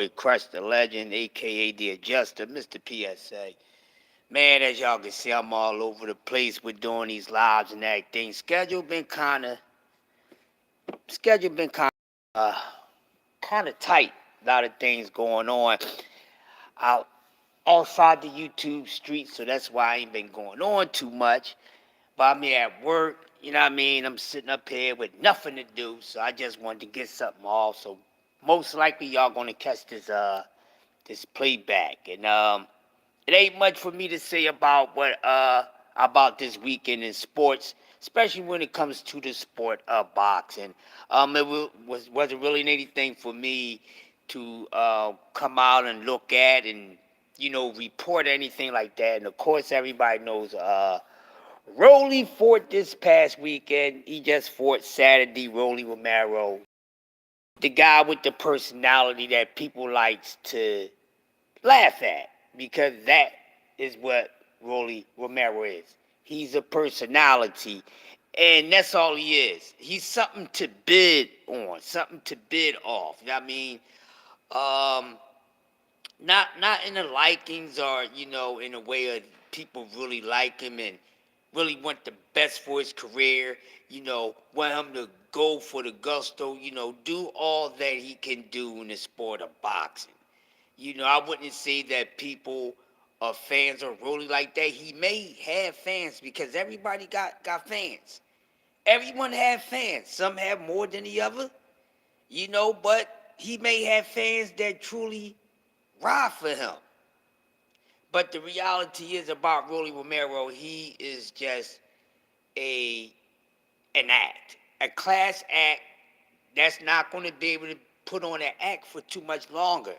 with Crush the Legend, aka the Adjuster, Mr. PSA. Man, as y'all can see, I'm all over the place with doing these lives and everything. Uh, kind of tight. A lot of things going on out outside the YouTube streets, so that's why I ain't been going on too much. But I'm here at work, you know what I mean? I'm sitting up here with nothing to do, so I just wanted to get something off. So most likely y'all gonna catch this playback. And it ain't much for me to say about what about this weekend in sports, especially when it comes to the sport of boxing. Wasn't really anything for me to come out and look at and report anything like that. And of course, everybody knows Rolly fought this past weekend. He just fought Saturday. Rolly Romero, the guy with the personality that people likes to laugh at, because that is what Rolly Romero is. He's a personality, and that's all he is. He's something to bid on, something to bid off. You know what I mean? Not in the likings or in a way of people really like him and really want the best for his career. Want him to go for the gusto. Do all that he can do in the sport of boxing. I wouldn't say that people are fans of Rolly like that. He may have fans because everybody got fans. Everyone have fans. Some have more than the other, but he may have fans that truly ride for him. But the reality is about Rolly Romero, he is just an act, a class act that's not going to be able to put on an act for too much longer.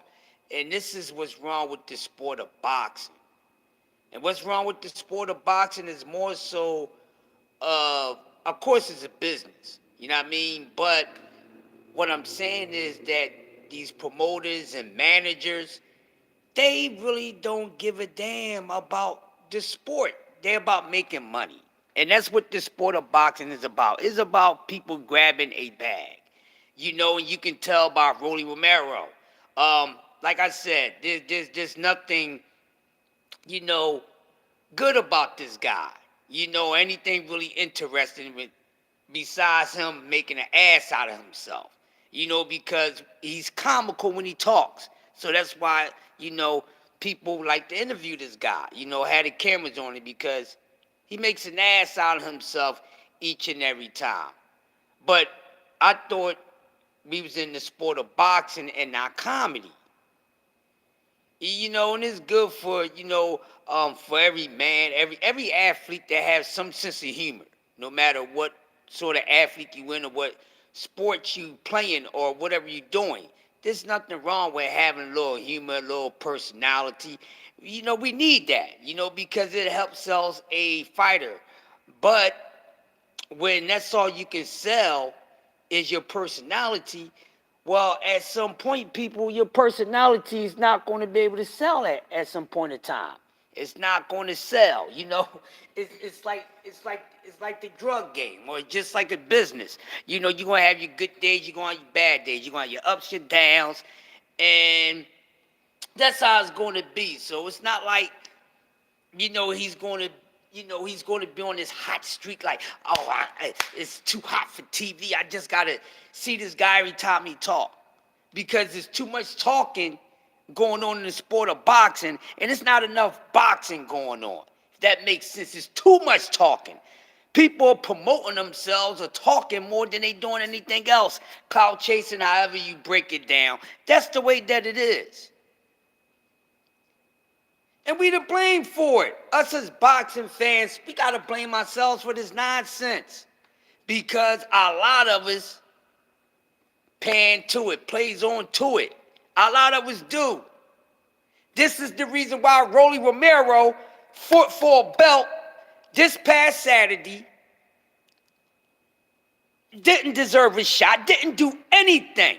And this is what's wrong with the sport of boxing. And what's wrong with the sport of boxing is more so, of course, it's a business. You know what I mean? But what I'm saying is that these promoters and managers, they really don't give a damn about the sport. They're about making money. And that's what the sport of boxing is about. It's about people grabbing a bag. And you can tell by Rolly Romero. Like I said, there's nothing, good about this guy. Anything really interesting besides him making an ass out of himself. Because he's comical when he talks. So that's why, people like to interview this guy, had the cameras on him, because he makes an ass out of himself each and every time. But I thought we was in the sport of boxing and not comedy. And it's good for every man, every athlete that has some sense of humor, no matter what sort of athlete you in or what sport you playing or whatever you're doing. There's nothing wrong with having a little humor, a little personality. We need that, because it helps sell a fighter. But when that's all you can sell is your personality, well, at some point, people, your personality is not going to be able to sell at some point in time. It's not going to sell. It's like the drug game, or just like a business. You're gonna have your good days, you're gonna have your bad days, you're gonna have your ups, your downs, and that's how it's going to be. So it's not like he's going to he's going to be on this hot streak like, oh, it's too hot for TV. I just got to see this guy every time he talk. Because there's too much talking going on in the sport of boxing, and it's not enough boxing going on. If that makes sense, it's too much talking. People are promoting themselves or talking more than they doing anything else. Cloud chasing, however you break it down. That's the way that it is. And we to blame for it. Us as boxing fans, we got to blame ourselves for this nonsense. Because a lot of us pan to it, plays on to it. A lot of us do. This is the reason why Rolly Romero fought for a belt this past Saturday. Didn't deserve a shot, didn't do anything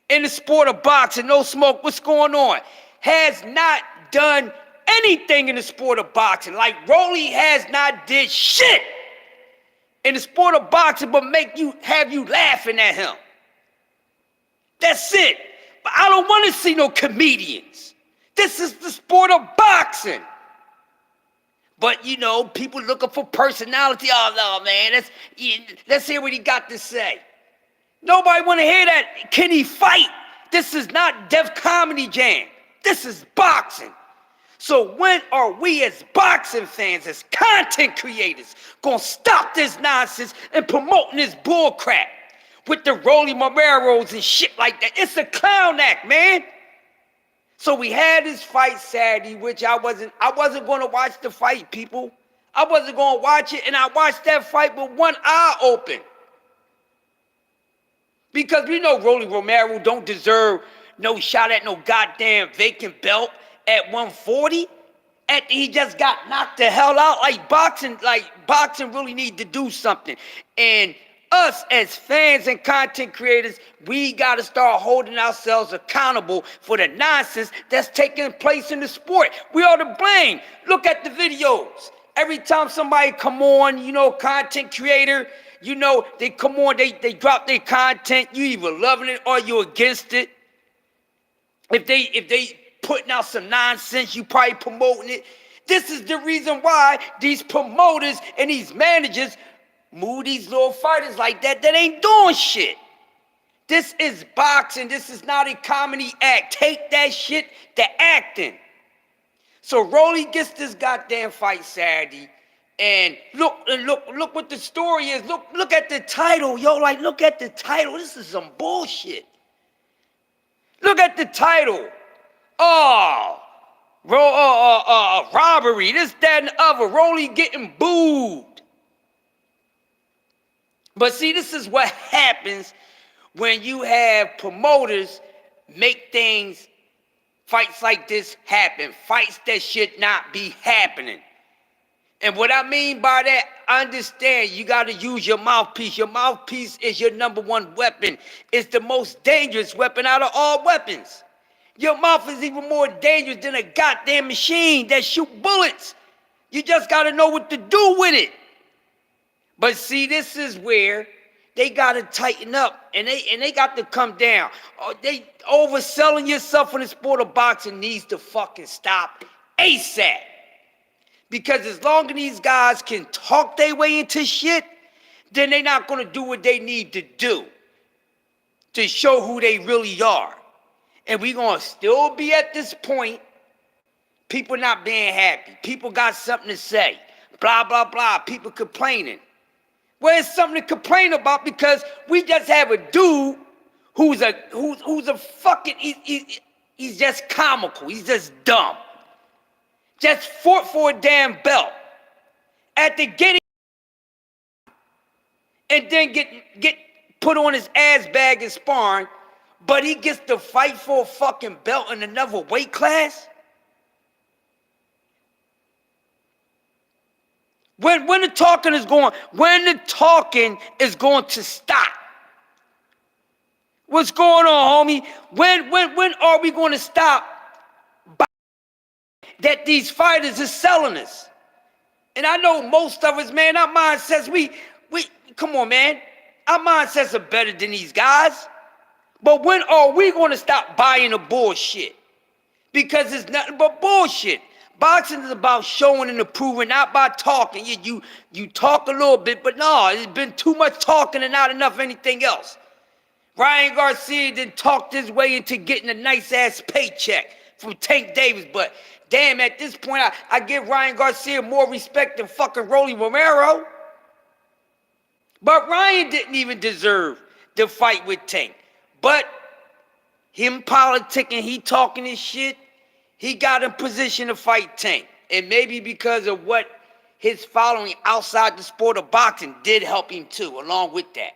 in the sport of boxing. No smoke, what's going on? Has not done anything in the sport of boxing. Like Rolly has not did shit in the sport of boxing but have you laughing at him. That's it. But I don't want to see no comedians. This is the sport of boxing. But, you know, people looking for personality. Oh, no, man, let's hear what he got to say. Nobody want to hear that. Can he fight? This is not Def Comedy Jam. This is boxing. So when are we as boxing fans, as content creators, going to stop this nonsense and promoting this bullcrap with the Rolly Moreros and shit like that? It's a clown act, man. So we had this fight Saturday, which I wasn't going to watch the fight, people. I wasn't going to watch it, and I watched that fight with one eye open. Because we know Rolly Romero don't deserve no shot at no goddamn vacant belt at 140. After he just got knocked the hell out. Like boxing really need to do something. And us as fans and content creators, we got to start holding ourselves accountable for the nonsense that's taking place in the sport. We are to blame. Look at the videos. Every time somebody come on, you know, content creator, you know, they come on, they drop their content. You either loving it or you against it. If they putting out some nonsense, you probably promoting it. This is the reason why these promoters and these managers move these little fighters like that ain't doing shit. This is boxing. This is not a comedy act. Take that shit to acting. So Rolly gets this goddamn fight Saturday. And look what the story is. Look at the title, yo. Like, look at the title. This is some bullshit. Look at the title. Oh, robbery. This, that, and the other. Rolly getting booed. But see, this is what happens when you have promoters make things, fights like this happen. Fights that should not be happening. And what I mean by that, understand you got to use your mouthpiece. Your mouthpiece is your number one weapon. It's the most dangerous weapon out of all weapons. Your mouth is even more dangerous than a goddamn machine that shoot bullets. You just got to know what to do with it. But see, this is where they got to tighten up and they got to come down. They overselling yourself in the sport of boxing needs to fucking stop ASAP. Because as long as these guys can talk their way into shit, then they're not going to do what they need to do to show who they really are. And we're going to still be at this point, people not being happy. People got something to say. Blah, blah, blah. People complaining. Well, it's something to complain about because we just have a dude who's a fucking, he's just comical. He's just dumb. Just fought for a damn belt. After getting and then get put on his ass bag and sparring, but he gets to fight for a fucking belt in another weight class? When the talking is going to stop? What's going on, homie? When are we going to stop that these fighters are selling us? And I know most of us, man, our mindsets, we come on, man. Our mindsets are better than these guys. But when are we going to stop buying the bullshit? Because it's nothing but bullshit. Boxing is about showing and proving, not by talking. You talk a little bit, but no, it's been too much talking and not enough anything else. Ryan Garcia didn't talk his way into getting a nice-ass paycheck from Tank Davis, but damn, at this point, I give Ryan Garcia more respect than fucking Rolly Romero. But Ryan didn't even deserve the fight with Tank. But him politicking, he talking his shit, he got in position to fight Tank. And maybe because of what his following outside the sport of boxing did help him too, along with that.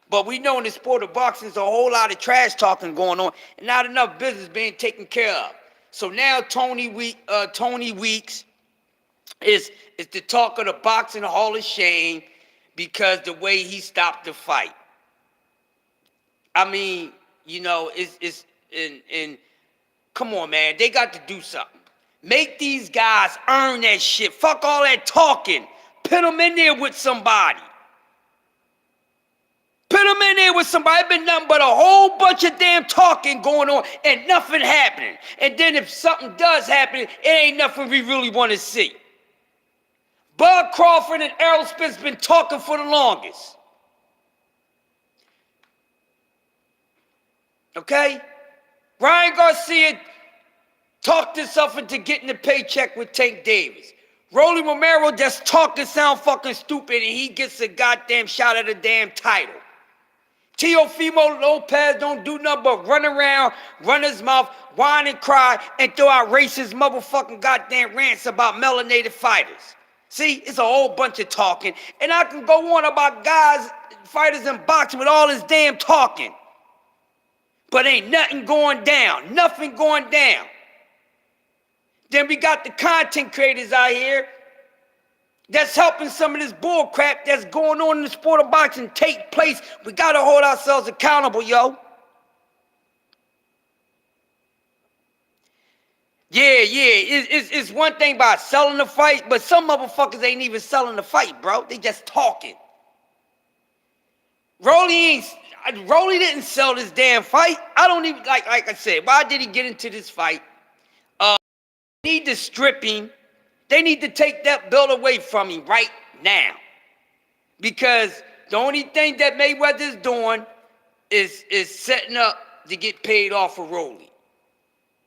But we know in the sport of boxing, there's a whole lot of trash talking going on and not enough business being taken care of. So now Tony Weeks is the talk of the Boxing Hall of Shame because the way he stopped the fight. I mean, you know, come on, man. They got to do something. Make these guys earn that shit. Fuck all that talking. Put them in there with somebody. Put him in there with somebody, been nothing but a whole bunch of damn talking going on and nothing happening. And then if something does happen, it ain't nothing we really want to see. Bud Crawford and Errol Spence been talking for the longest. Okay? Ryan Garcia talked himself into getting the paycheck with Tank Davis. Rolly Romero just talking sound fucking stupid and he gets a goddamn shot at a damn title. Teofimo Lopez don't do nothing but run around, run his mouth, whine and cry, and throw out racist motherfucking goddamn rants about melanated fighters. See, it's a whole bunch of talking. And I can go on about guys, fighters in boxing with all this damn talking. But ain't nothing going down. Nothing going down. Then we got the content creators out here that's helping some of this bull crap that's going on in the sport of boxing take place. We got to hold ourselves accountable, yo. Yeah, it's one thing about selling the fight, but some motherfuckers ain't even selling the fight, bro. They just talking. Rolly didn't sell this damn fight. I don't even, like I said, why did he get into this fight? They need to strip him. They need to take that belt away from him right now. Because the only thing that Mayweather's doing is setting up to get paid off for Rolly.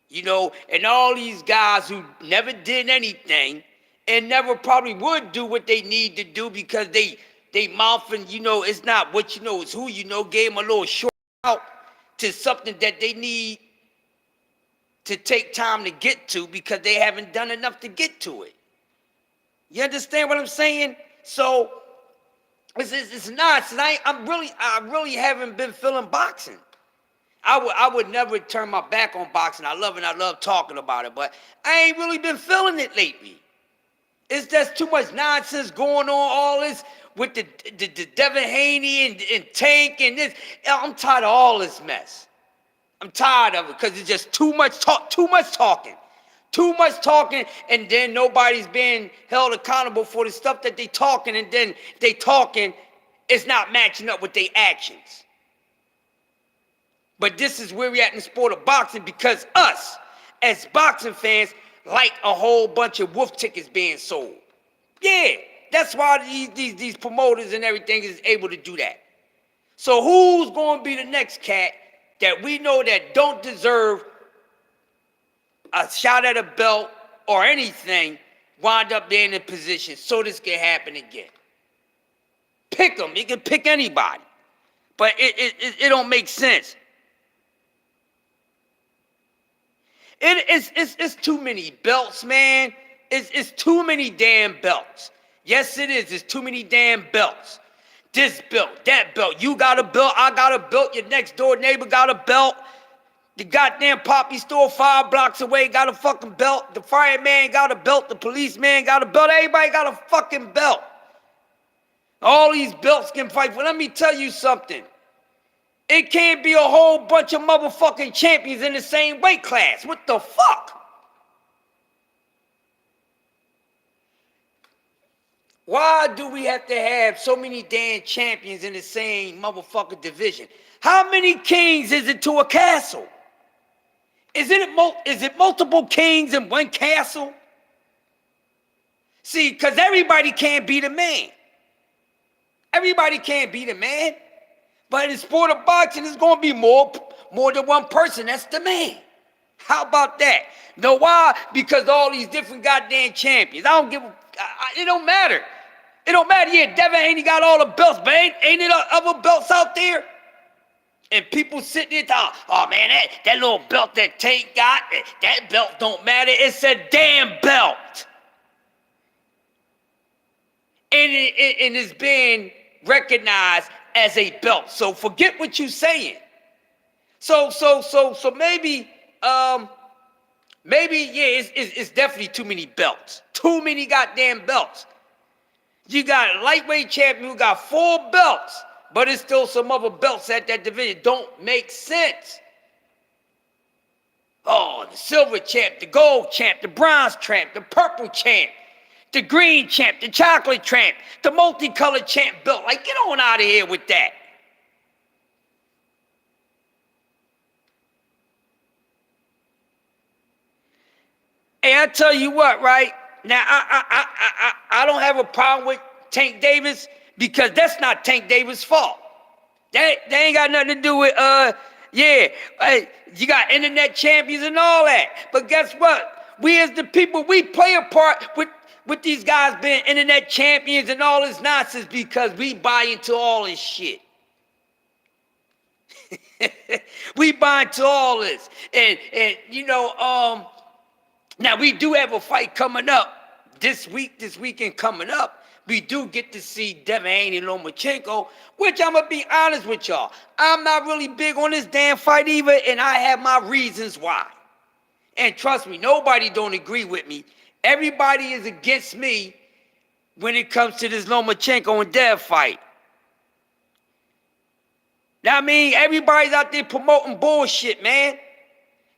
You know, and all these guys who never did anything and never probably would do what they need to do because they mouthing, you know, it's not what you know, it's who you know, gave them a little short out to something that they need to take time to get to because they haven't done enough to get to it. You understand what I'm saying? So it's nonsense. I really haven't been feeling boxing. I would never turn my back on boxing. I love talking about it, but I ain't really been feeling it lately. It's just too much nonsense going on, all this with the Devin Haney and Tank and this. I'm tired of all this mess. I'm tired of it because it's just too much talking, and then nobody's being held accountable for the stuff that they talking, and then they talking is not matching up with their actions. But this is where we're at in the sport of boxing because us, as boxing fans, like a whole bunch of wolf tickets being sold. Yeah, that's why these promoters and everything is able to do that. So who's going to be the next cat that we know that don't deserve a shot at a belt or anything wind up being in position so this can happen again? Pick them. You can pick anybody. But it don't make sense. It's too many belts, man. It's too many damn belts. Yes, it is. It's too many damn belts. This belt, that belt. You got a belt, I got a belt. Your next door neighbor got a belt. The goddamn poppy store 5 blocks away got a fucking belt. The fireman got a belt. The policeman got a belt. Everybody got a fucking belt. All these belts can fight. But let me tell you something. It can't be a whole bunch of motherfucking champions in the same weight class. What the fuck? Why do we have to have so many damn champions in the same motherfucking division? How many kings is it to a castle? Is it multiple kings in one castle? See, because everybody can't be the man. Everybody can't be the man. But in the sport of boxing, it's going to be more than one person. That's the man. How about that? You know why? Because all these different goddamn champions. I don't give a... It don't matter. It don't matter. Yeah, Devin Haney got all the belts, but ain't it other belts out there? And people sitting there talking, oh man, that little belt that Tank got, that belt don't matter. It's a damn belt. And it's being recognized as a belt. So forget what you're saying. So maybe yeah, it's definitely too many belts. Too many goddamn belts. You got a lightweight champion who got 4 belts, but it's still some other belts at that division. Don't make sense. Oh, the silver champ, the gold champ, the bronze champ, the purple champ, the green champ, the chocolate champ, the multicolored champ belt. Like, get on out of here with that. Man, I tell you what, right? Now, I don't have a problem with Tank Davis because that's not Tank Davis' fault. That ain't got nothing to do with, you got internet champions and all that. But guess what? We as the people, we play a part with these guys being internet champions and all this nonsense because we buy into all this shit. We buy into all this. And now we do have a fight coming up this weekend coming up. We do get to see Devin Haney and Lomachenko, which I'm going to be honest with y'all. I'm not really big on this damn fight either, and I have my reasons why. And trust me, nobody don't agree with me. Everybody is against me when it comes to this Lomachenko and Dev fight. Now, I mean, everybody's out there promoting bullshit, man.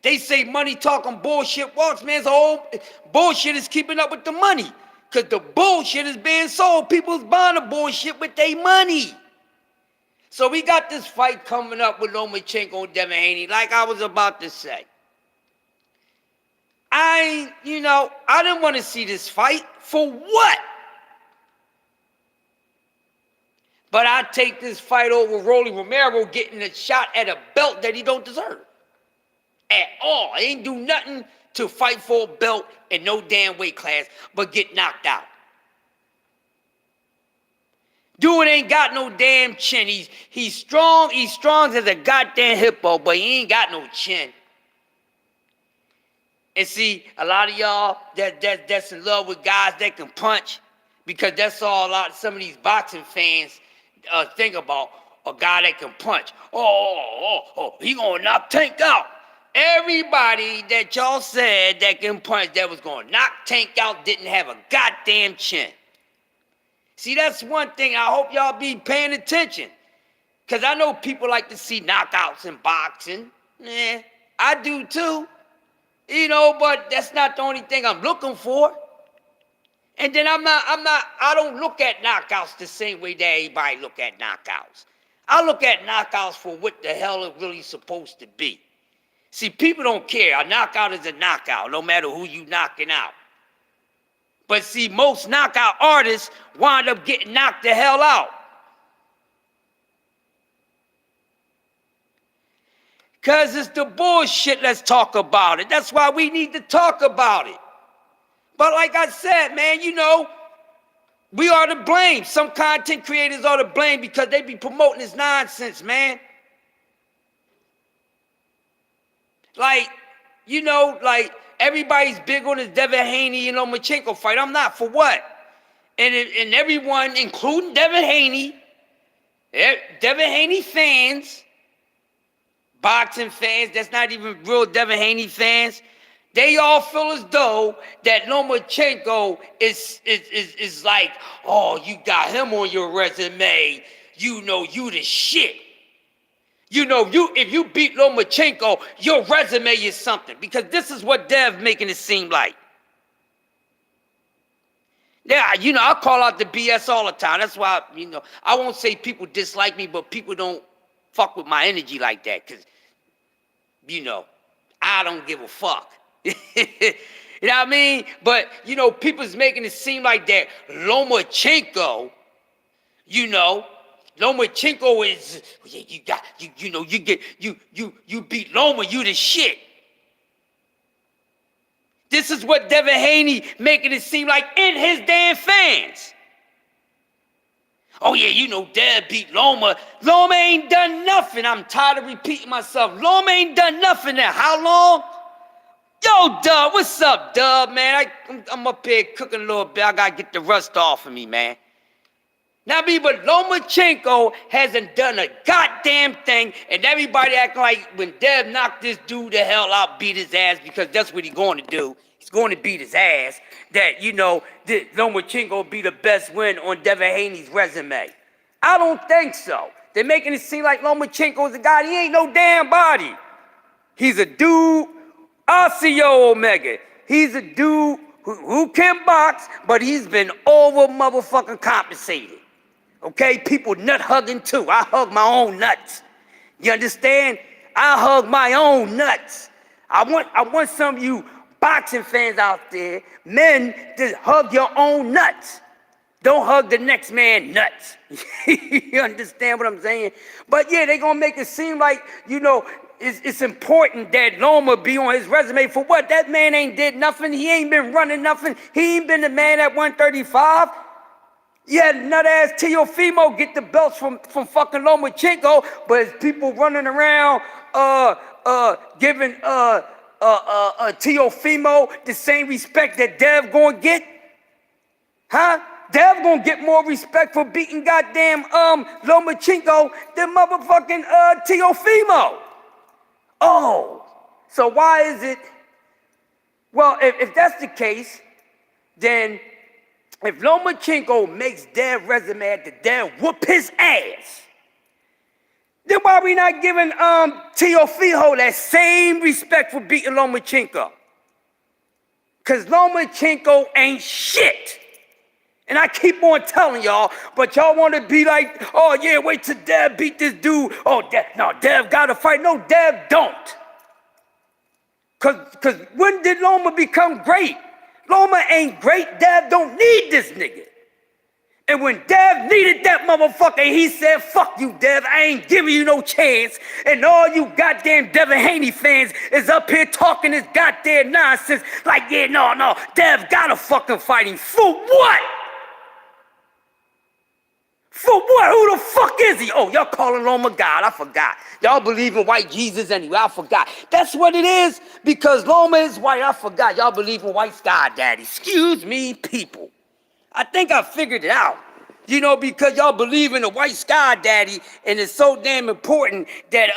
They say money talking bullshit walks, man. So bullshit is keeping up with the money. Because the bullshit is being sold. People's buying the bullshit with their money. So we got this fight coming up with Lomachenko and Devin Haney, like I was about to say. I didn't want to see this fight. For what? But I take this fight over Rolly Romero getting a shot at a belt that he don't deserve. At all. He ain't do nothing to fight for a belt in no damn weight class, but get knocked out. Dude ain't got no damn chin. He's strong. He's strong as a goddamn hippo, but he ain't got no chin. And see, a lot of y'all that's in love with guys that can punch, because that's all some of these boxing fans think about, a guy that can punch. He gonna knock Tank out. Everybody that y'all said that can punch that was going to knock Tank out didn't have a goddamn chin. See, that's one thing. I hope y'all be paying attention. Because I know people like to see knockouts in boxing. Yeah, I do too. But that's not the only thing I'm looking for. And then I don't look at knockouts the same way that everybody look at knockouts. I look at knockouts for what the hell it's really supposed to be. See, people don't care. A knockout is a knockout, no matter who you knocking out. But see, most knockout artists wind up getting knocked the hell out. Because it's the bullshit, let's talk about it. That's why we need to talk about it. But like I said, man, we are to blame. Some content creators are to blame because they be promoting this nonsense, man. Like everybody's big on this Devin Haney and Lomachenko fight. I'm not. For what? And everyone, including Devin Haney fans, boxing fans, that's not even real Devin Haney fans, they all feel as though that Lomachenko is like, oh, you got him on your resume. You the shit. If you beat Lomachenko, your resume is something. Because this is what Dev making it seem like. Yeah, I call out the BS all the time. That's why, I won't say people dislike me, but people don't fuck with my energy like that. Because, I don't give a fuck. You know what I mean? But, people's making it seem like that Lomachenko, Lomachenko is, you beat Loma, you the shit. This is what Devin Haney making it seem like in his damn fans. Oh yeah, Dev beat Loma. Loma ain't done nothing. I'm tired of repeating myself. Loma ain't done nothing now. How long? Yo, Dub, what's up, Dub, man? I'm up here cooking a little bit. I gotta get the rust off of me, man. Now, but Lomachenko hasn't done a goddamn thing, and everybody acting like when Dev knocked this dude the hell out, beat his ass, because that's what he's going to do. He's going to beat his ass. That, Lomachenko will be the best win on Devin Haney's resume. I don't think so. They're making it seem like Lomachenko is a guy. He ain't no damn body. He's a dude. I'll see yo, Omega. He's a dude who can box, but he's been over motherfucking compensated. Okay, people nut hugging too. I hug my own nuts. You understand? I hug my own nuts. I want some of you boxing fans out there, men, just hug your own nuts. Don't hug the next man nuts. You understand what I'm saying? But yeah, they're going to make it seem like, it's important that Loma be on his resume for what? That man ain't did nothing. He ain't been running nothing. He ain't been the man at 135. Yeah, nut-ass Teofimo get the belts from fucking Lomachenko, but it's people running around giving Teofimo the same respect that Dev gonna get? Huh? Dev gonna get more respect for beating goddamn Lomachenko than motherfucking Teofimo. Oh, so why is it? Well, if that's the case, then if Lomachenko makes Dev resume at the Dev whoop his ass, then why we not giving Teofimo that same respect for beating Lomachenko? Because Lomachenko ain't shit. And I keep on telling y'all, but y'all want to be like, oh yeah, wait till Dev beat this dude. Oh, Dev got to fight. No, Dev don't. Because when did Loma become great? Loma ain't great. Dev don't need this nigga. And when Dev needed that motherfucker, he said, fuck you, Dev. I ain't giving you no chance. And all you goddamn Devin Haney fans is up here talking this goddamn nonsense. Like, yeah, no, Dev gotta fucking fight him. For what? For what? Who the fuck is he? Oh, y'all calling Loma God. I forgot. Y'all believe in white Jesus anyway. I forgot. That's what it is. Because Loma is white. I forgot. Y'all believe in white sky daddy. Excuse me, people. I think I figured it out. Because y'all believe in the white sky daddy, and it's so damn important that,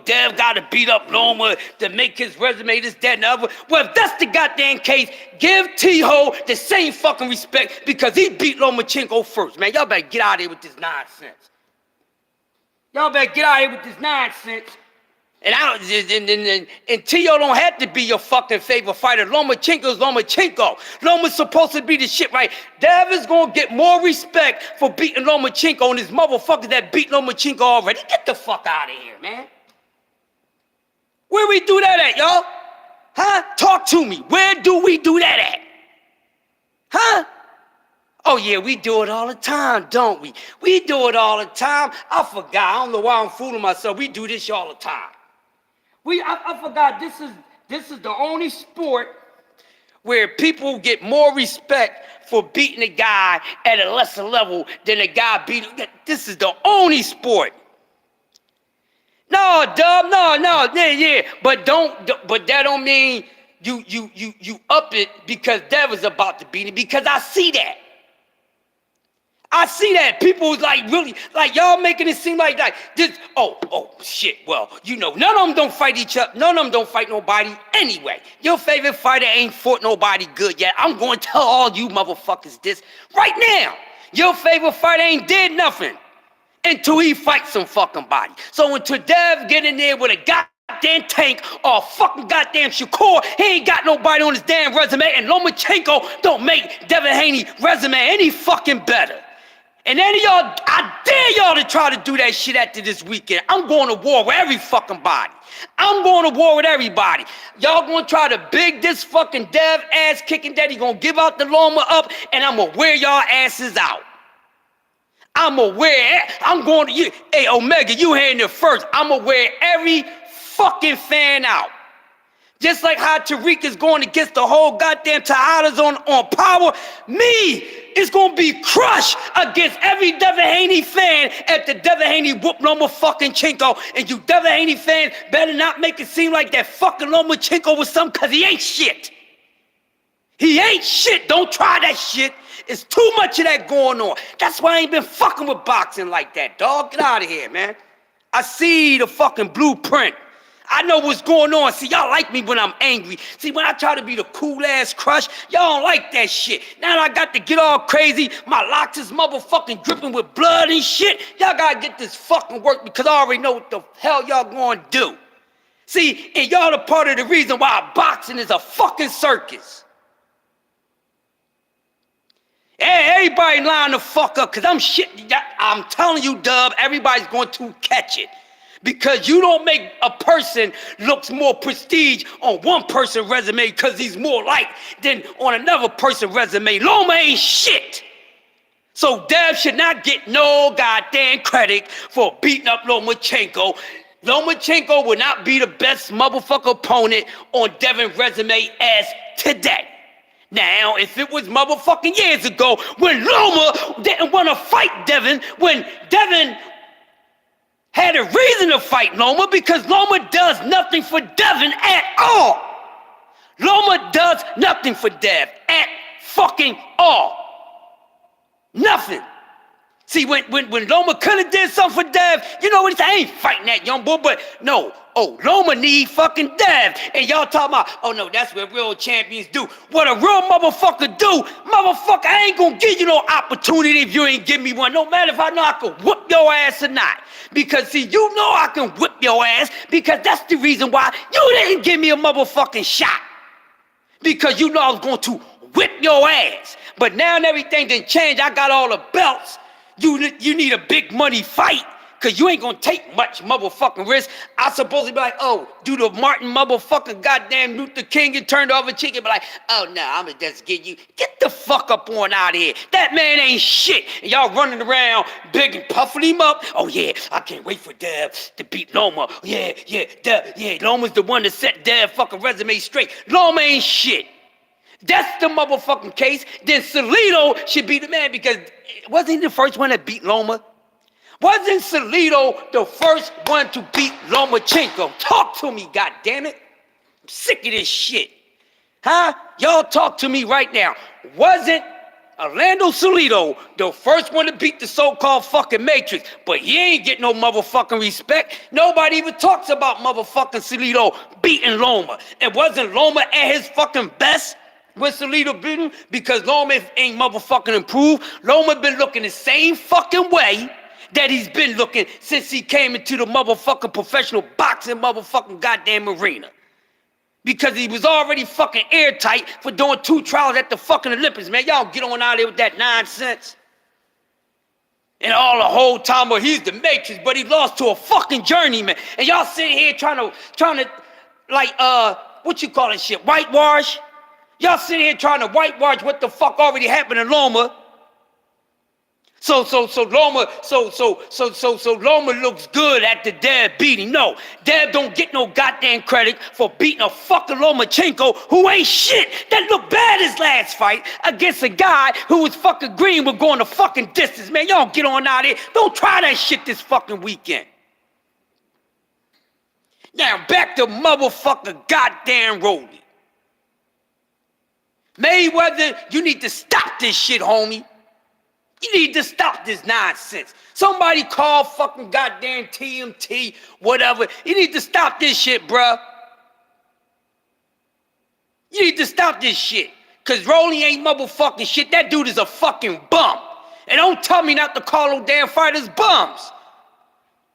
Dev got to beat up Loma to make his resume this, that, and the other. Well, if that's the goddamn case, give T-Ho the same fucking respect because he beat Lomachenko first, man. Y'all better get out of here with this nonsense. Y'all better get out of here with this nonsense. And T.O. don't have to be your fucking favorite fighter. Lomachenko's Lomachenko. Loma's supposed to be the shit, right? Dev is gonna get more respect for beating Lomachenko and his motherfuckers that beat Lomachenko already. Get the fuck out of here, man. Where we do that at, y'all? Huh? Talk to me. Where do we do that at? Huh? Oh, yeah, we do it all the time, don't we? We do it all the time. I forgot. I don't know why I'm fooling myself. We do this all the time. I forgot this is the only sport where people get more respect for beating a guy at a lesser level than a guy beating. This is the only sport. No, Dub, no, yeah. But that don't mean you up it because Dev is about to beat him, because I see that. I see that. People like really, like y'all making it seem like this, oh, shit. Well, none of them don't fight each other. None of them don't fight nobody anyway. Your favorite fighter ain't fought nobody good yet. I'm going to tell all you motherfuckers this right now. Your favorite fighter ain't did nothing until he fights some fucking body. So until Dev get in there with a goddamn Tank or fucking goddamn Shakur, he ain't got nobody on his damn resume, and Lomachenko don't make Devin Haney resume any fucking better. And any of y'all, I dare y'all to try to do that shit after this weekend. I'm going to war with every fucking body. I'm going to war with everybody. Y'all gonna try to big this fucking Dev ass kicking that he gonna give out the Loma up, and I'm gonna wear y'all asses out. I'm going to you. Hey, Omega, you hearing it first. I'm gonna wear every fucking fan out. Just like how Tariq is going against the whole goddamn Tejadas on Power, me is going to be crushed against every Devin Haney fan at the Devin Haney whoop Lomachenko. And you Devin Haney fans better not make it seem like that fucking Lomachenko was something, because he ain't shit. He ain't shit. Don't try that shit. It's too much of that going on. That's why I ain't been fucking with boxing like that, dog. Get out of here, man. I see the fucking blueprint. I know what's going on. See, y'all like me when I'm angry. See, when I try to be the cool-ass Crush, y'all don't like that shit. Now I got to get all crazy. My locks is motherfucking dripping with blood and shit. Y'all gotta get this fucking work, because I already know what the hell y'all gonna do. See, and y'all are part of the reason why boxing is a fucking circus. Hey, everybody line the fuck up, because I'm telling you, Dub, everybody's going to catch it. Because you don't make a person looks more prestige on one person's resume because he's more liked than on another person's resume. Loma ain't shit. So Dev should not get no goddamn credit for beating up Lomachenko. Lomachenko will not be the best motherfucker opponent on Devin's resume as today. Now, if it was motherfucking years ago when Loma didn't want to fight Devin, when Devin had a reason to fight Loma, because Loma does nothing for Devin at all. Loma does nothing for Dev at fucking all. Nothing. See, when Loma could have did something for Dev, you know what he said? I ain't fighting that young boy, but no. Oh, Loma need fucking Dev. And y'all talking about, oh no, that's what real champions do. What a real motherfucker do, motherfucker, I ain't gonna give you no opportunity if you ain't give me one. No matter if I know I can whoop your ass or not. Because see, you know I can whip your ass because that's the reason why you didn't give me a motherfucking shot. Because you know I was going to whip your ass. But now everything done changed. I got all the belts. You need a big money fight because you ain't going to take much motherfucking risk. I supposed to be like, oh, do the Martin motherfucking goddamn Luther King and turn the other cheek and be like, oh, no, I'm going to just get you. Get the fuck up on out of here. That man ain't shit. And y'all running around big and puffing him up. Oh, yeah, I can't wait for Dev to beat Loma. Yeah, Loma's the one that set Dev fucking resume straight. Loma ain't shit. That's the motherfucking case. Then Salido should be the man because wasn't he the first one that beat Loma? Wasn't Salido the first one to beat Lomachenko? Talk to me, goddammit. I'm sick of this shit. Huh? Y'all talk to me right now. Wasn't Orlando Salido the first one to beat the so-called fucking Matrix? But he ain't get no motherfucking respect. Nobody even talks about motherfucking Salido beating Loma. And wasn't Loma at his fucking best when Salido beat him? Because Loma ain't motherfucking improved. Loma been looking the same fucking way that he's been looking since he came into the motherfucking professional boxing motherfucking goddamn arena. Because he was already fucking airtight for doing 2 trials at the fucking Olympics, man. Y'all get on out there with that nonsense. And all the whole time, well, he's the Matrix, but he lost to a fucking journeyman. And y'all sitting here trying to, like, what you call this shit, whitewash? Y'all sitting here trying to whitewash what the fuck already happened to Loma. So Loma looks good at the Dev beating. No, Dev don't get no goddamn credit for beating a fucking Lomachenko who ain't shit. That looked bad his last fight against a guy who was fucking green with going the fucking distance. Man, y'all get on out here. Don't try that shit this fucking weekend. Now back to motherfucking goddamn Rolly. Mayweather, you need to stop this shit, homie. You need to stop this nonsense. Somebody call fucking goddamn TMT, whatever. You need to stop this shit, bruh. You need to stop this shit. Cause Rolly ain't motherfucking shit. That dude is a fucking bum. And don't tell me not to call them damn fighters bums.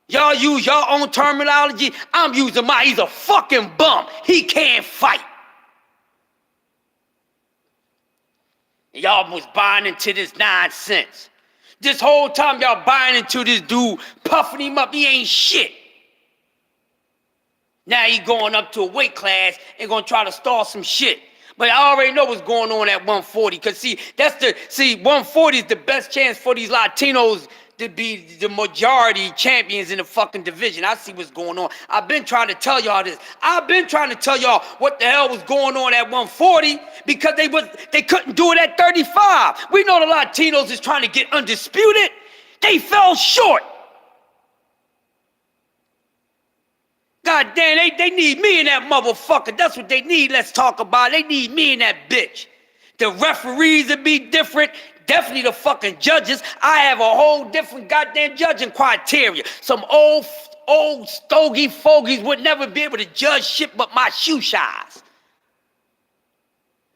Y'all use your own terminology. I'm using mine. He's a fucking bum. He can't fight. Y'all was buying into this nonsense. This whole time y'all buying into this dude, puffing him up. He ain't shit. Now he going up to a weight class and gonna try to start some shit. But I already know what's going on at 140. Cause see, 140 is the best chance for these Latinos to be the majority champions in the fucking division. I see what's going on. I've been trying to tell y'all this. I've been trying to tell y'all what the hell was going on at 140 because they couldn't do it at 35. We know the Latinos is trying to get undisputed. They fell short. God damn, they need me in that motherfucker. That's what they need. Let's talk about it. They need me in that bitch. The referees would be different. Definitely the fucking judges. I have a whole different goddamn judging criteria. Some old stogie fogies would never be able to judge shit but my shoe size.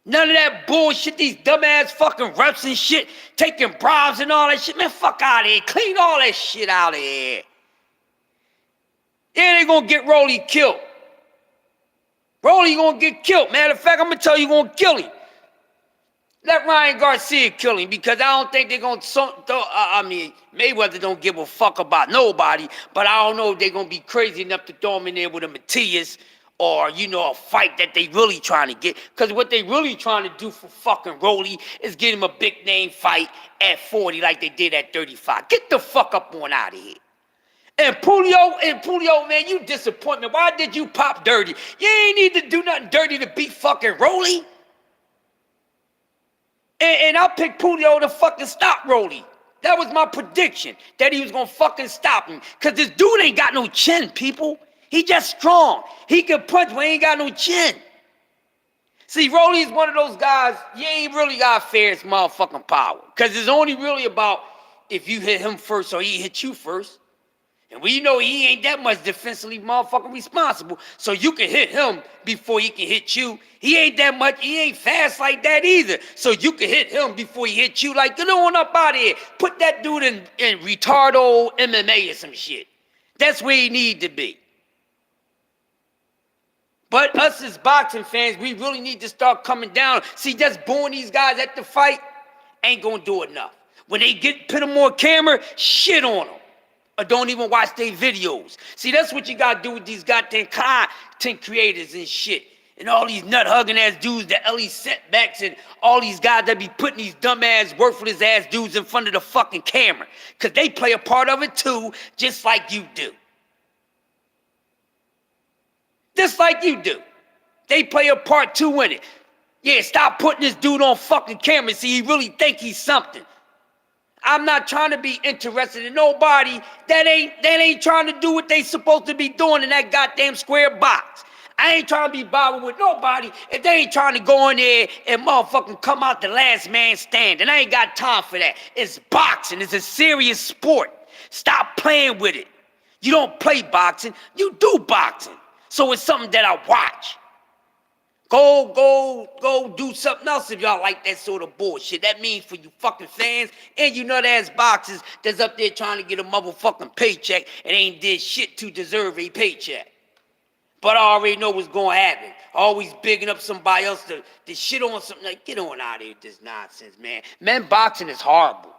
None of that bullshit, these dumbass fucking reps and shit, taking bribes and all that shit. Man, fuck out of here. Clean all that shit out of here. Yeah, they gonna get Rolly killed. Rolly gonna get killed. Matter of fact, I'm gonna tell you gonna kill him. Let Ryan Garcia kill him because I don't think they're going to, I mean, Mayweather don't give a fuck about nobody, but I don't know if they're going to be crazy enough to throw him in there with a Matias or, you know, a fight that they really trying to get. Because what they really trying to do for fucking Rolly is get him a big name fight at 40 like they did at 35. Get the fuck up on out of here. And Pulio, man, you disappointment. Why did you pop dirty? You ain't need to do nothing dirty to beat fucking Rolly. And I picked Pulio to fucking stop Rolly. That was my prediction, that he was going to fucking stop him. Because this dude ain't got no chin, people. He just strong. He can punch, but he ain't got no chin. See, Rolly's one of those guys, you ain't really got fair motherfucking power. Because it's only really about if you hit him first or he hit you first. And we know he ain't that much defensively motherfucking responsible. So you can hit him before he can hit you. He ain't that much, he ain't fast like that either. So you can hit him before he hit you. Like, get on up out of here. Put that dude in retardo MMA or some shit. That's where he need to be. But us as boxing fans, we really need to start coming down. See, just booing these guys at the fight ain't gonna do enough. When they put them on camera, shit on them. Or don't even watch their videos. See, that's what you gotta do with these goddamn content creators and shit. And all these nut-hugging ass dudes, the Ellie setbacks, and all these guys that be putting these dumb-ass, worthless-ass dudes in front of the fucking camera. Because they play a part of it too, just like you do. Just like you do. They play a part too in it. Yeah, stop putting this dude on fucking camera. See, he really think he's something. I'm not trying to be interested in nobody that ain't trying to do what they supposed to be doing in that goddamn square box. I ain't trying to be bothered with nobody if they ain't trying to go in there and motherfucking come out the last man standing. I ain't got time for that. It's boxing. It's a serious sport. Stop playing with it. You don't play boxing. You do boxing. So it's something that I watch. Go do something else if y'all like that sort of bullshit. That means for you fucking fans and you nut-ass boxers that's up there trying to get a motherfucking paycheck and ain't did shit to deserve a paycheck. But I already know what's going to happen. Always bigging up somebody else to shit on something. Like, get on out of here with this nonsense, man. Men boxing is horrible.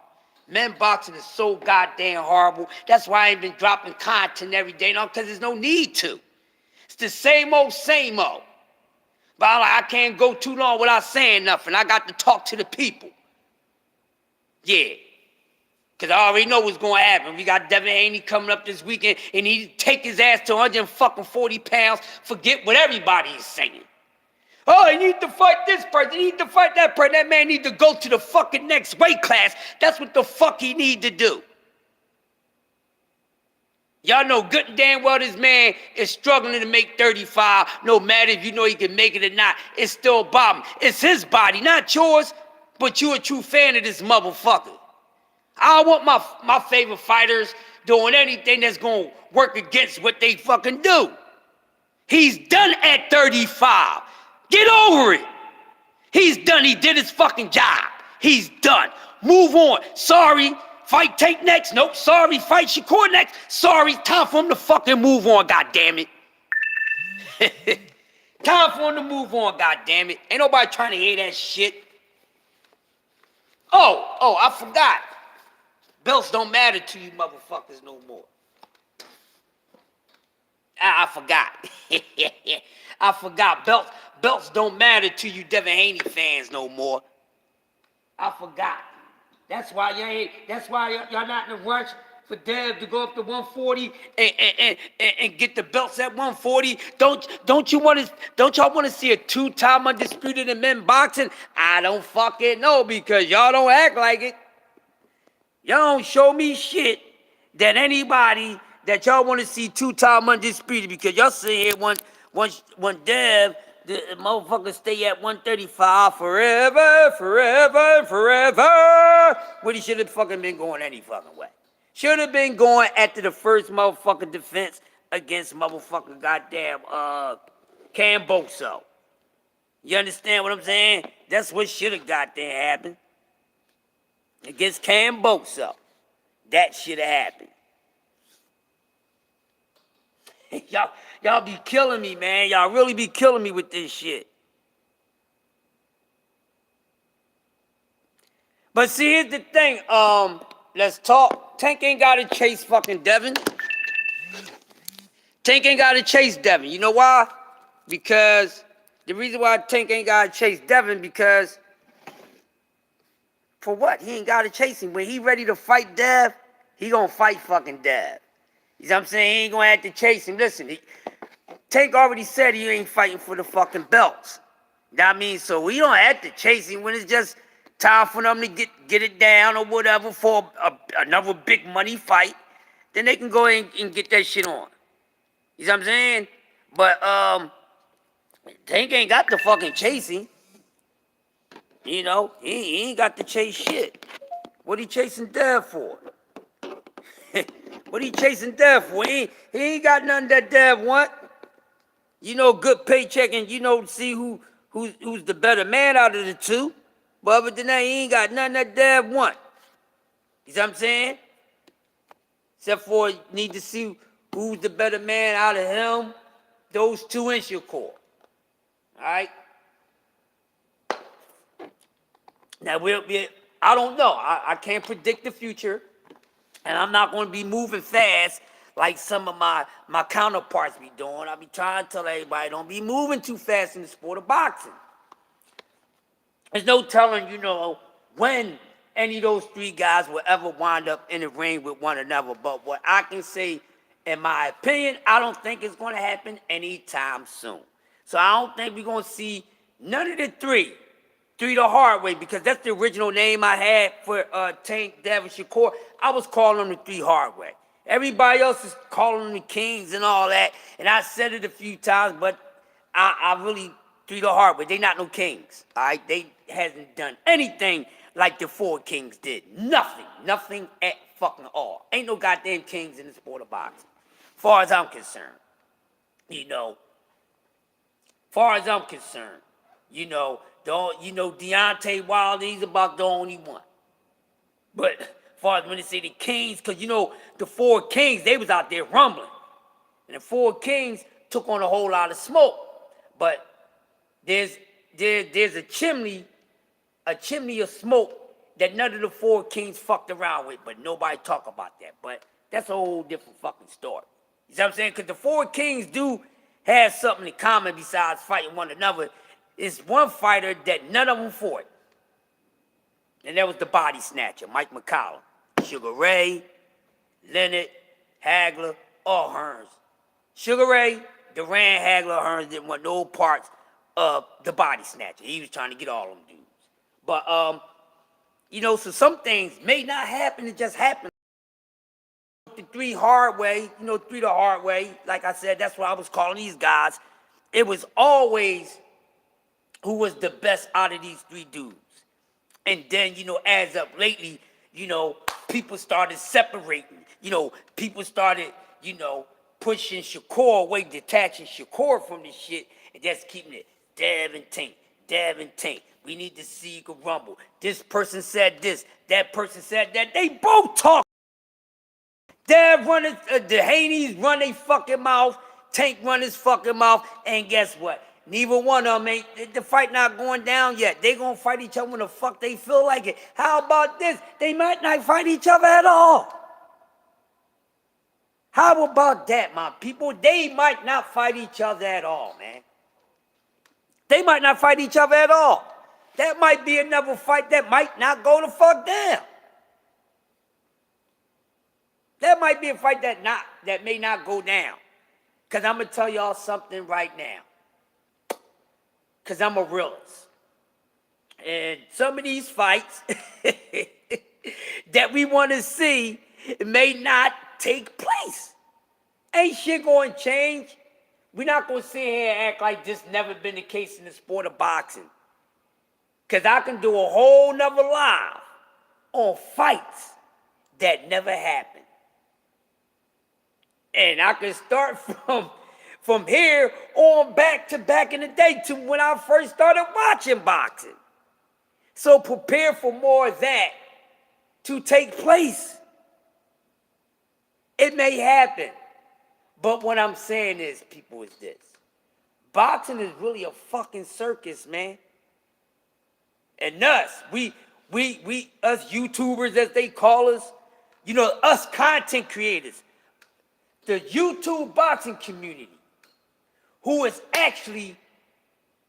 Men boxing is so goddamn horrible. That's why I ain't been dropping content every day, because there's no need to. It's the same old, same old. But I can't go too long without saying nothing. I got to talk to the people. Yeah. Because I already know what's going to happen. We got Devin Haney coming up this weekend, and he take his ass to 140 pounds, forget what everybody is saying. Oh, he need to fight this person, he need to fight that person. That man need to go to the fucking next weight class. That's what the fuck he need to do. Y'all know good and damn well this man is struggling to make 35. No matter if you know he can make it or not, it's still bothering. It's his body, not yours, but you a true fan of this motherfucker. I don't want my favorite fighters doing anything that's going to work against what they fucking do. He's done at 35. Get over it. He's done. He did his fucking job. He's done. Move on. Sorry. Fight Tate next. Nope. Sorry. Fight Shakur next. Sorry. Time for him to fucking move on, goddammit. Time for him to move on, goddammit. Ain't nobody trying to hear that shit. Oh, I forgot. Belts don't matter to you motherfuckers no more. I forgot. I forgot. Belts don't matter to you Devin Haney fans no more. I forgot. That's why y'all not in a rush for Dev to go up to 140 and get the belts at 140. Don't y'all want to see a 2-time undisputed in men boxing? I don't fucking know, because y'all don't act like it. Y'all don't show me shit that anybody that y'all want to see 2-time undisputed, because y'all sit here one Dev, the motherfucker stay at 135 forever. What he should have fucking been going any fucking way. Should have been going after the first motherfucking defense against motherfucking goddamn Camboso. You understand what I'm saying? That's what should have goddamn happened. Against Camboso. That should have happened. Y'all be killing me, man. Y'all really be killing me with this shit. But see, here's the thing. Let's talk. Tank ain't gotta chase fucking Devin. Tank ain't gotta chase Devin. You know why? Because the reason why Tank ain't gotta chase Devin, because for what? He ain't gotta chase him. When he ready to fight Dev, he gonna fight fucking Dev. You know what I'm saying? He ain't gonna have to chase him. Listen, Tank already said he ain't fighting for the fucking belts. That means so we don't have to chase him when it's just time for them to get it down or whatever for another big money fight. Then they can go and get that shit on. You know what I'm saying? But Tank ain't got the fucking chasing. You know, he ain't got to chase shit. What he chasing Dev for? What he chasing Dev for? He ain't got nothing that Dev want. You know, good paycheck and you know, see who's the better man out of the two. But other than that, he ain't got nothing that Dev want. You see what I'm saying? Except for need to see who's the better man out of him, those two in Shakur. All right? Now, I don't know. I can't predict the future. And I'm not going to be moving fast like some of my counterparts be doing. I be trying to tell everybody, don't be moving too fast in the sport of boxing. There's no telling, you know, when any of those three guys will ever wind up in the ring with one another. But what I can say, in my opinion, I don't think it's going to happen anytime soon. So I don't think we're going to see none of the three the hard way, because that's the original name I had for Tank, Dev, and Shakur. I was calling them the three hard way. Everybody else is calling them the kings and all that. And I said it a few times, but I really three the hard way. They not no kings. All right? They hasn't done anything like the four kings did. Nothing at fucking all. Ain't no goddamn kings in the sport of boxing. Far as I'm concerned. You know. Far as I'm concerned. You know, Deontay Wilder, he's about the only one. But as far as when they say the kings, because you know, the four kings, they was out there rumbling. And the four kings took on a whole lot of smoke. But there's a chimney of smoke that none of the four kings fucked around with, but nobody talk about that. But that's a whole different fucking story. You see what I'm saying? Because the four kings do have something in common besides fighting one another. It's one fighter that none of them fought. And that was the body snatcher, Mike McCollum. Sugar Ray, Leonard, Hagler, all Hearns. Sugar Ray, Duran, Hagler, Hearns didn't want no parts of the body snatcher. He was trying to get all them dudes. But, you know, so some things may not happen, it just happen. The three hard way, you know, three the hard way, like I said, that's what I was calling these guys. It was always who was the best out of these three dudes. And then, you know, as of lately, you know, people started separating. You know, people started, you know, pushing Shakur away, detaching Shakur from this shit, and just keeping it Dev and Tank. We need to see a rumble. This person said this, that person said that. They both talk. Dev run the Haney's run their fucking mouth, Tank run his fucking mouth, and guess what? Neither one of them ain't, the fight not going down yet. They gonna fight each other when the fuck they feel like it. How about this? They might not fight each other at all. How about that, my people? They might not fight each other at all, man. They might not fight each other at all. That might be another fight that might not go the fuck down. That might be a fight that may not go down. Because I'm going to tell y'all something right now. Because I'm a realist. And some of these fights that we want to see may not take place. Ain't shit going to change. We're not going to sit here and act like this never been the case in the sport of boxing. Because I can do a whole nother live on fights that never happened. And I can start from here on back in the day to when I first started watching boxing. So prepare for more of that to take place. It may happen. But what I'm saying is, people, is this. Boxing is really a fucking circus, man. And us, us YouTubers, as they call us, us content creators, the YouTube boxing community, who is actually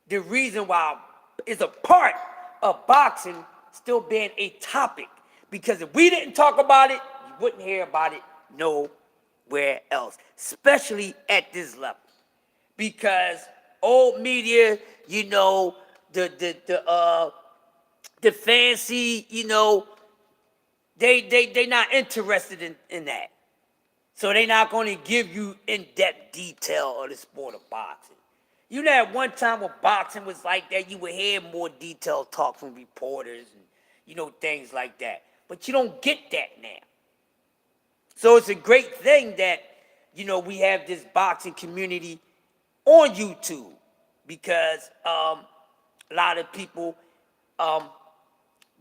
the reason why is a part of boxing still being a topic. Because if we didn't talk about it, you wouldn't hear about it nowhere else, especially at this level. Because old media, the fancy, they not interested in that. So they're not going to give you in-depth detail of the sport of boxing. At one time when boxing was like that, you would hear more detailed talk from reporters and, things like that. But you don't get that now. So it's a great thing that, we have this boxing community on YouTube, because a lot of people,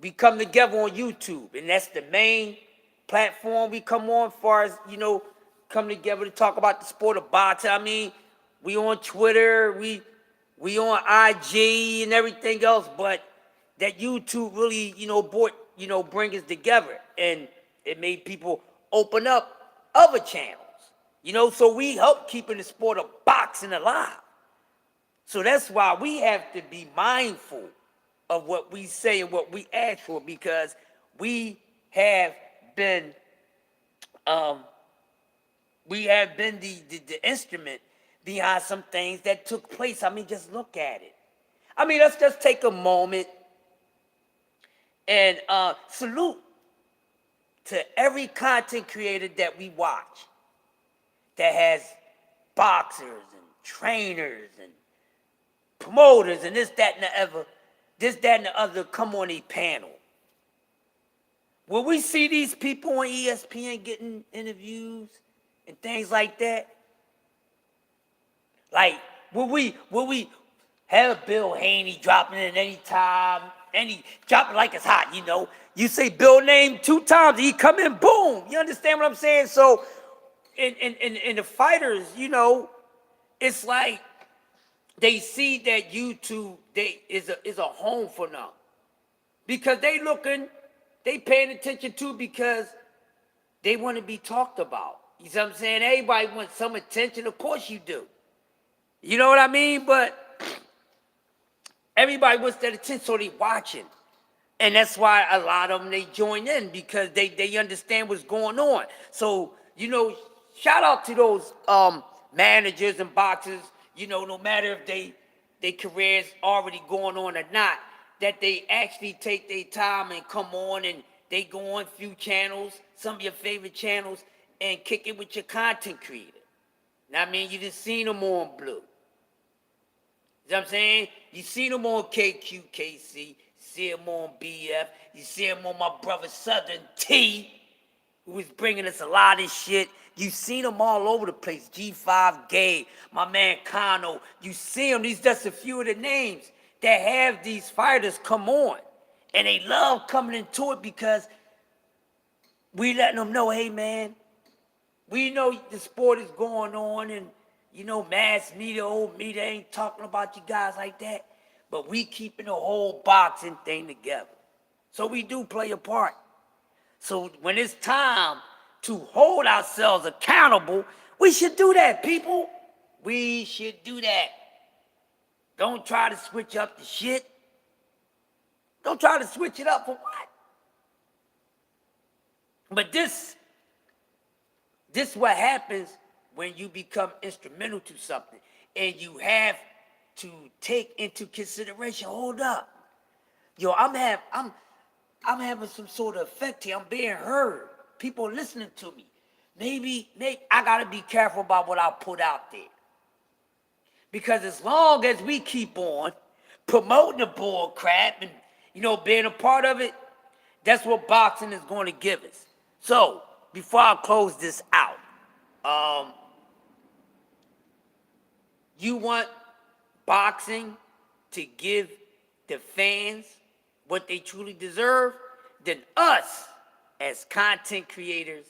we come together on YouTube, and that's the main platform we come on as far as, come together to talk about the sport of boxing. I mean, we on Twitter, we on IG and everything else, but that YouTube really, bring us together, and it made people open up other channels, so we help keeping the sport of boxing alive. So that's why we have to be mindful of what we say and what we ask for, because we have been the instrument behind some things that took place. I mean, just look at it. I mean, let's just take a moment and salute to every content creator that we watch that has boxers and trainers and promoters and this, that, and the other come on a panel. Will we see these people on ESPN getting interviews and things like that? Like, will we have Bill Haney dropping it any time, dropping like it's hot, You say Bill name 2 times, he come in, boom. You understand what I'm saying? So, in the fighters, it's like they see that YouTube is a home for them, because they paying attention to, because they want to be talked about. You see what I'm saying? Everybody wants some attention. Of course you do. You know what I mean? But everybody wants that attention, so they watching. And that's why a lot of them, they join in, because they understand what's going on. So, shout out to those managers and boxers, no matter if their careers already going on or not, that they actually take their time and come on, and they go on a few channels, some of your favorite channels, and kick it with your content creator. Now, I mean, you just seen them on Blue. You know what I'm saying? You seen them on KQKC, you see them on BF, you see them on my brother Southern T, who is bringing us a lot of shit. You seen them all over the place. G5 Gabe, my man Kano. You see them. These just a few of the names that have these fighters come on. And they love coming into it, because we letting them know, hey, man, we know the sport is going on, and, mass media, old media ain't talking about you guys like that. But we keeping the whole boxing thing together. So we do play a part. So when it's time to hold ourselves accountable, we should do that, people. We should do that. Don't try to switch up the shit. Don't try to switch it up for what? But this what happens when you become instrumental to something, and you have to take into consideration, hold up. Yo, I'm having some sort of effect here. I'm being heard. People listening to me. Maybe I gotta be careful about what I put out there. Because as long as we keep on promoting the bull crap and, being a part of it, that's what boxing is going to give us. So, before I close this out, you want boxing to give the fans what they truly deserve? Then us, as content creators,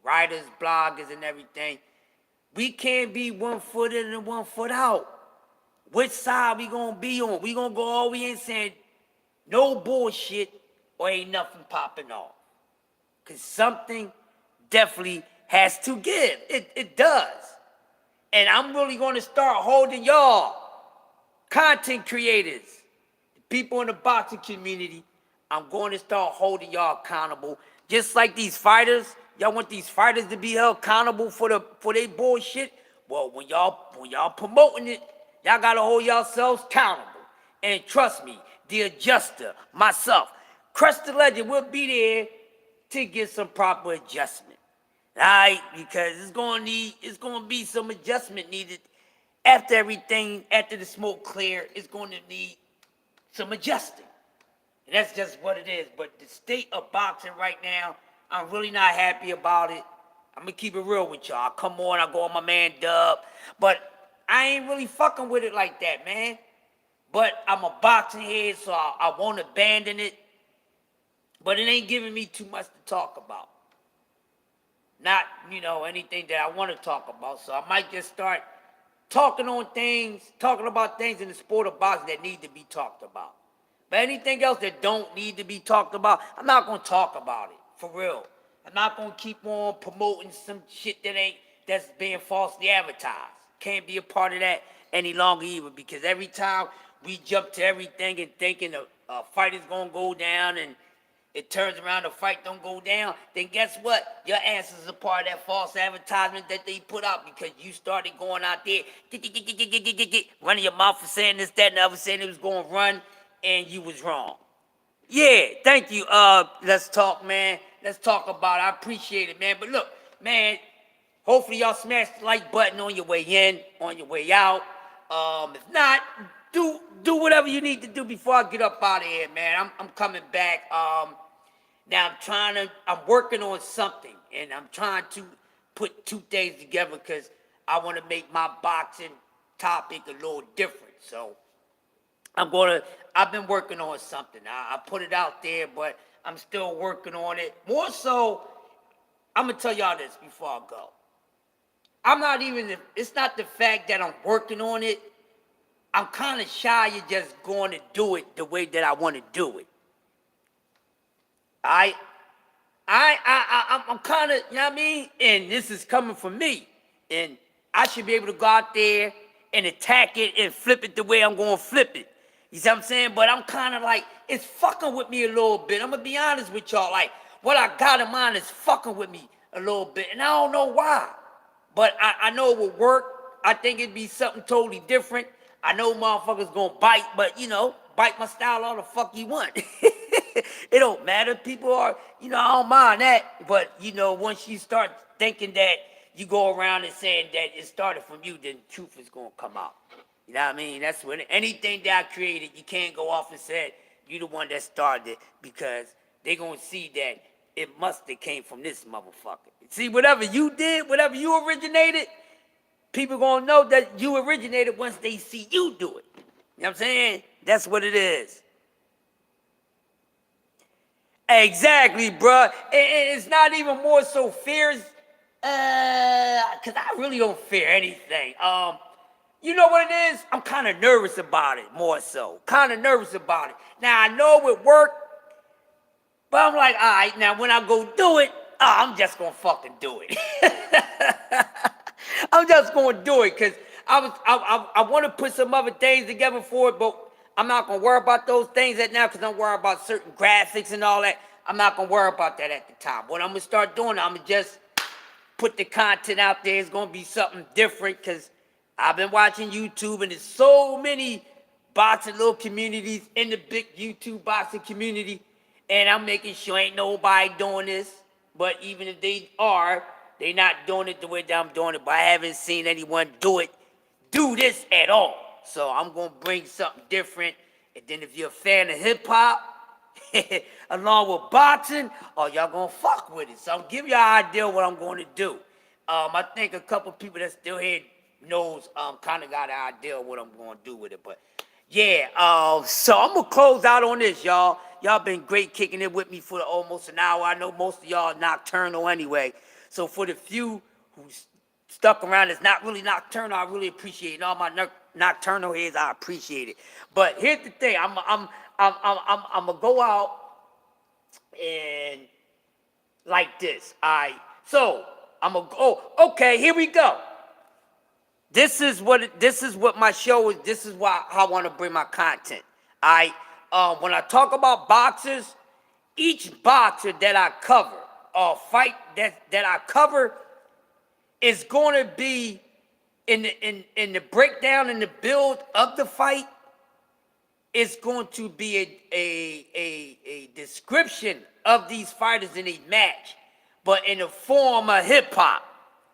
writers, bloggers, and everything, we can't be 1 foot in and 1 foot out. Which side we gonna be on? We gonna go all the way in saying No bullshit or ain't nothing popping off. Because something definitely has to give. It does. And I'm really going to start holding y'all, content creators, the people in the boxing community, I'm going to start holding y'all accountable. Just like these fighters, y'all want these fighters to be held accountable for their bullshit. Well, when y'all promoting it, y'all gotta hold yourselves accountable. And trust me, the adjuster, myself, Crush the Legend will be there to get some proper adjustment. Alright, because it's gonna be some adjustment needed after everything, after the smoke clear, it's going to need some adjusting. And that's just what it is. But the state of boxing right now, I'm really not happy about it. I'm going to keep it real with y'all. I come on, I go on my man Dub. But I ain't really fucking with it like that, man. But I'm a boxing head, so I won't abandon it. But it ain't giving me too much to talk about. Not, anything that I want to talk about. So I might just start talking about things in the sport of boxing that need to be talked about. But anything else that don't need to be talked about, I'm not going to talk about it, for real. I'm not going to keep on promoting some shit that's being falsely advertised. Can't be a part of that any longer either, because every time we jump to everything and thinking a fight is going to go down and it turns around, the fight don't go down, then guess what? Your ass is a part of that false advertisement that they put out because you started going out there, running your mouth for saying this, that, and the other, saying it was going to run, and you was wrong. Yeah, thank you. Let's talk, man. Let's talk about it. I appreciate it, man. But look, man, hopefully y'all smash the like button on your way in, on your way out. If not, do whatever you need to do before I get up out of here, man. I'm coming back. Now I'm working on something, and I'm trying to put two things together because I want to make my boxing topic a little different. So I've been working on something. I put it out there, but I'm still working on it. More so, I'm going to tell y'all this before I go. It's not the fact that I'm working on it. I'm kind of shy of just going to do it the way that I want to do it. I'm kind of, you know what I mean? And this is coming from me. And I should be able to go out there and attack it and flip it the way I'm going to flip it. You see what I'm saying? But I'm kind of like, it's fucking with me a little bit. I'm going to be honest with y'all. Like, what I got in mind is fucking with me a little bit. And I don't know why. But I know it will work. I think it'd be something totally different. I know motherfuckers gonna bite, but bite my style all the fuck you want. It don't matter. People are, I don't mind that. But, once you start thinking that you go around and saying that it started from you, then the truth is gonna come out. You know what I mean? That's when anything that I created, you can't go off and say you the one that started it, because they gonna see that it must have came from this motherfucker. See, whatever you did, whatever you originated, people gonna know that you originated once they see you do it. You know what I'm saying? That's what it is. Exactly, bruh. And it's not even more so fears, because I really don't fear anything. You know what it is? I'm kind of nervous about it, more so. Kind of nervous about it. Now, I know it worked, but I'm like, all right, now when I go do it, I'm just gonna fucking do it. I'm just gonna do it because I want to put some other things together for it, but I'm not gonna worry about those things at now because I'm worried about certain graphics and all that. I'm not gonna worry about that at the time. What I'm gonna start doing, I'm gonna just put the content out there. It's gonna be something different because I've been watching YouTube and there's so many boxing little communities in the big YouTube boxing community, and I'm making sure ain't nobody doing this. But even if they are, they not doing it the way that I'm doing it. But I haven't seen anyone do this at all. So I'm gonna bring something different. And then if you're a fan of hip hop, along with boxing, y'all gonna fuck with it. So I'm giving you an idea what I'm going to do. I think a couple people that's still here knows kind of got an idea of what I'm going to do with it. But yeah, so I'm gonna close out on this, y'all. Y'all been great kicking it with me for almost an hour. I know most of y'all nocturnal anyway. So for the few who stuck around that's not really nocturnal, I really appreciate it. And all my nocturnal heads, I appreciate it. But here's the thing: I'm gonna go out and like this. All right. So I'm gonna go. Okay, here we go. This is what my show is. This is why I want to bring my content. All right. When I talk about boxers, each boxer that I cover, or fight that I cover, is going to be in the breakdown and the build of the fight. It's going to be a description of these fighters in a match, but in the form of hip hop.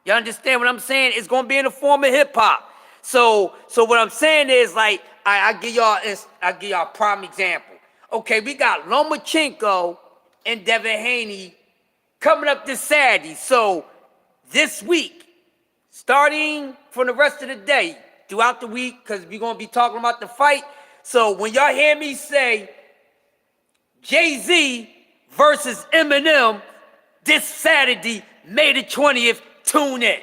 You understand what I'm saying? It's going to be in the form of hip hop. So what I'm saying is, like, I give y'all a prime example. Okay, we got Lomachenko and Devin Haney coming up this Saturday. So this week, starting from the rest of the day, throughout the week, because we're going to be talking about the fight. So when y'all hear me say Jay-Z versus Eminem this Saturday, May the 20th, tune in.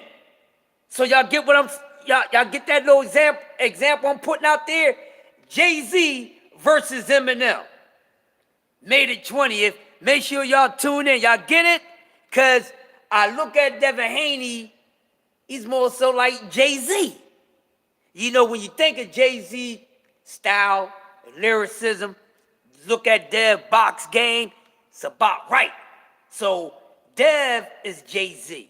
So y'all get what y'all get that little example I'm putting out there? Jay-Z versus Eminem, May the 20th. Make sure y'all tune in. Y'all get it? Because I look at Devin Haney, he's more so like Jay-Z. You know, when you think of Jay-Z style, lyricism, look at Dev box game, it's about right. So Dev is Jay-Z.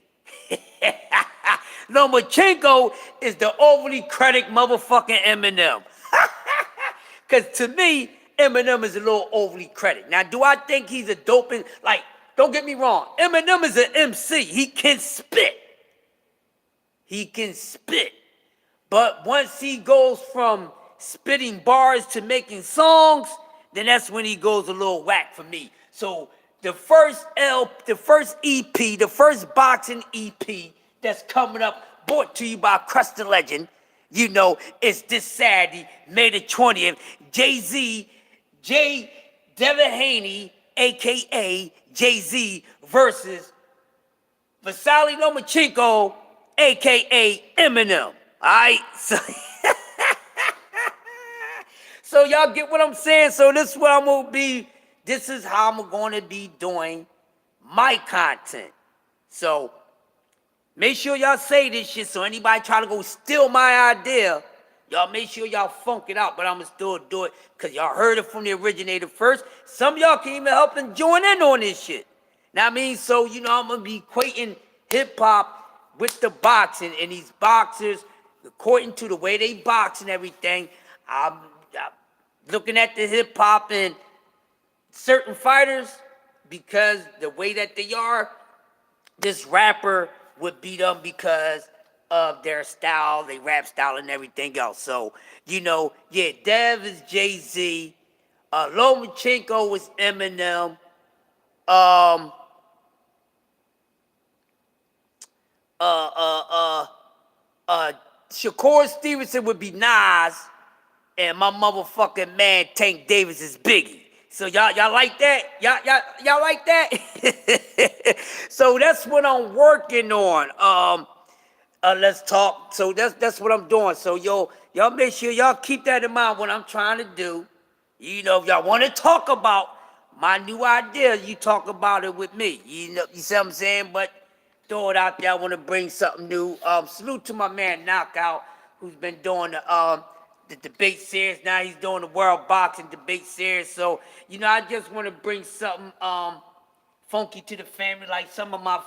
Lomachenko is the overly credit motherfucking Eminem. Because to me, Eminem is a little overly credit. Now, do I think he's a doping? Like, don't get me wrong. Eminem is an MC. He can spit. He can spit. But once he goes from spitting bars to making songs, then that's when he goes a little whack for me. So the first EP, the first boxing EP that's coming up, brought to you by CRUSHDALEGEND, you know, it's this Saturday, May the 20th. Devin Haney, a.k.a. Jay-Z, versus Vasily Lomachenko, a.k.a. Eminem. All right? So y'all get what I'm saying? So this is what I'm going to be. This is how I'm going to be doing my content. So make sure y'all say this shit, so anybody try to go steal my idea, y'all make sure y'all funk it out, but I'm going to still do it because y'all heard it from the originator first. Some of y'all can even help and join in on this shit. Now, I mean, so, you know, I'm going to be equating hip-hop with the boxing, and these boxers, according to the way they box and everything, I'm looking at the hip-hop and certain fighters, because the way that they are, this rapper would beat them because of their style, their rap style, and everything else. So, you know, yeah, Dev is Jay-Z, Lomachenko was Eminem, Shakur Stevenson would be Nas, and my motherfucking man Tank Davis is Biggie. So y'all like that? Y'all like that? So that's what I'm working on. Let's talk. So that's what I'm doing. So y'all make sure y'all keep that in mind when I'm trying to do. You know, if y'all want to talk about my new idea, you talk about it with me. You know, you see what I'm saying? But throw it out there. I want to bring something new. Salute to my man Knockout, who's been doing the debate series. Now he's doing the World Boxing Debate Series. So, you know, I just want to bring something funky to the family, like some of my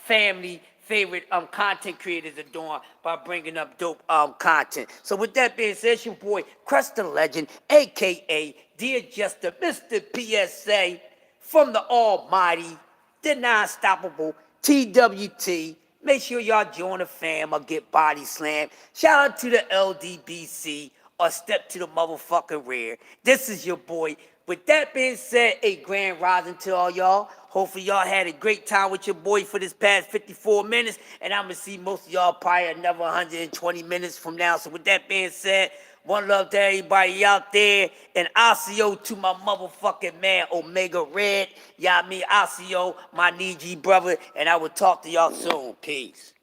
family favorite content creators are doing by bringing up dope content. So with that being said, it's your boy, CRUSHDALEGEND, a.k.a. The Adjuster, Mr. PSA, from the almighty, the non-stoppable TWT. Make sure y'all join the fam or get body slammed. Shout out to the LDBC or step to the motherfucking rear. This is your boy. With that being said, a grand rising to all y'all. Hopefully y'all had a great time with your boy for this past 54 minutes. And I'm going to see most of y'all probably another 120 minutes from now. So with that being said, one love to everybody out there. And Asio to my motherfucking man, Omega Red. Y'all me, Asio, my Niji brother. And I will talk to y'all soon. Peace.